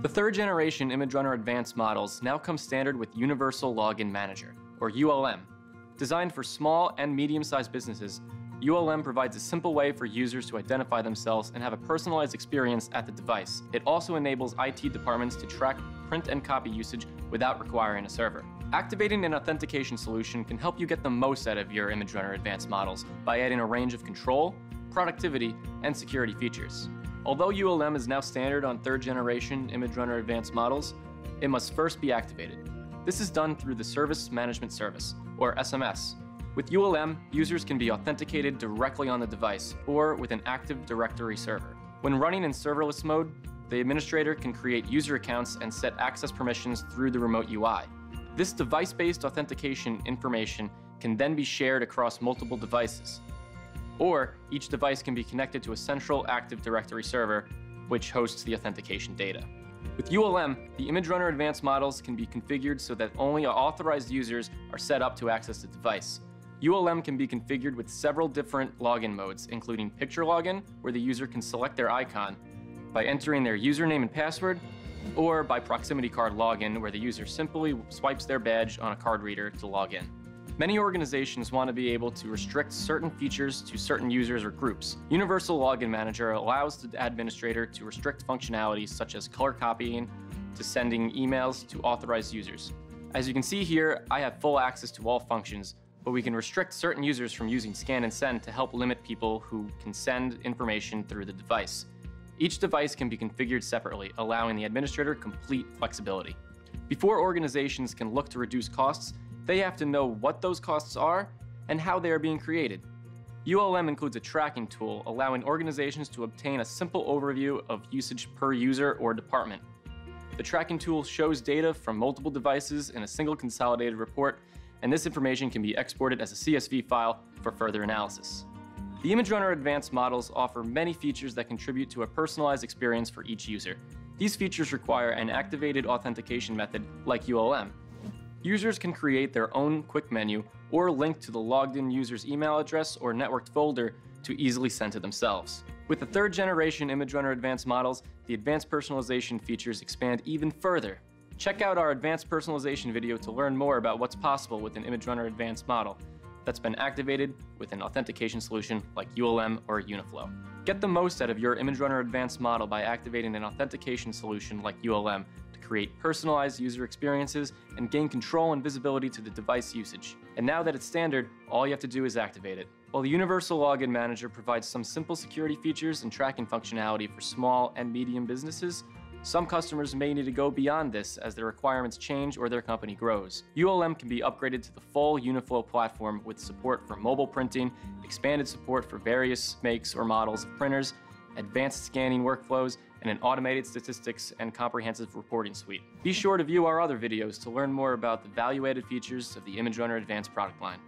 The third generation ImageRunner Advanced models now come standard with Universal Login Manager, or ULM. Designed for small and medium-sized businesses, ULM provides a simple way for users to identify themselves and have a personalized experience at the device. It also enables IT departments to track print and copy usage without requiring a server. Activating an authentication solution can help you get the most out of your ImageRunner Advanced models by adding a range of control, productivity, and security features. Although ULM is now standard on third-generation ImageRunner Advanced models, it must first be activated. This is done through the Service Management Service, or SMS. With ULM, users can be authenticated directly on the device or with an Active Directory server. When running in serverless mode, the administrator can create user accounts and set access permissions through the remote UI. This device-based authentication information can then be shared across multiple devices. Or each device can be connected to a central Active Directory server, which hosts the authentication data. With ULM, the ImageRunner Advanced models can be configured so that only authorized users are set up to access the device. ULM can be configured with several different login modes, including picture login, where the user can select their icon by entering their username and password, or by proximity card login, where the user simply swipes their badge on a card reader to log in. Many organizations want to be able to restrict certain features to certain users or groups. Universal Login Manager allows the administrator to restrict functionalities such as color copying, to sending emails to authorized users. As you can see here, I have full access to all functions, but we can restrict certain users from using Scan and Send to help limit people who can send information through the device. Each device can be configured separately, allowing the administrator complete flexibility. Before organizations can look to reduce costs, they have to know what those costs are and how they are being created. ULM includes a tracking tool, allowing organizations to obtain a simple overview of usage per user or department. The tracking tool shows data from multiple devices in a single consolidated report, and this information can be exported as a CSV file for further analysis. The ImageRunner Advanced models offer many features that contribute to a personalized experience for each user. These features require an activated authentication method like ULM. Users can create their own quick menu or link to the logged-in user's email address or networked folder to easily send to themselves. With the third-generation ImageRunner Advanced models, the advanced personalization features expand even further. Check out our advanced personalization video to learn more about what's possible with an ImageRunner Advanced model that's been activated with an authentication solution like ULM or Uniflow. Get the most out of your ImageRunner Advanced model by activating an authentication solution like ULM to create personalized user experiences and gain control and visibility to the device usage. And now that it's standard, all you have to do is activate it. While the Universal Login Manager provides some simple security features and tracking functionality for small and medium businesses, some customers may need to go beyond this as their requirements change or their company grows. ULM can be upgraded to the full Uniflow platform with support for mobile printing, expanded support for various makes or models of printers, advanced scanning workflows, and an automated statistics and comprehensive reporting suite. Be sure to view our other videos to learn more about the value-added features of the ImageRunner Advanced product line.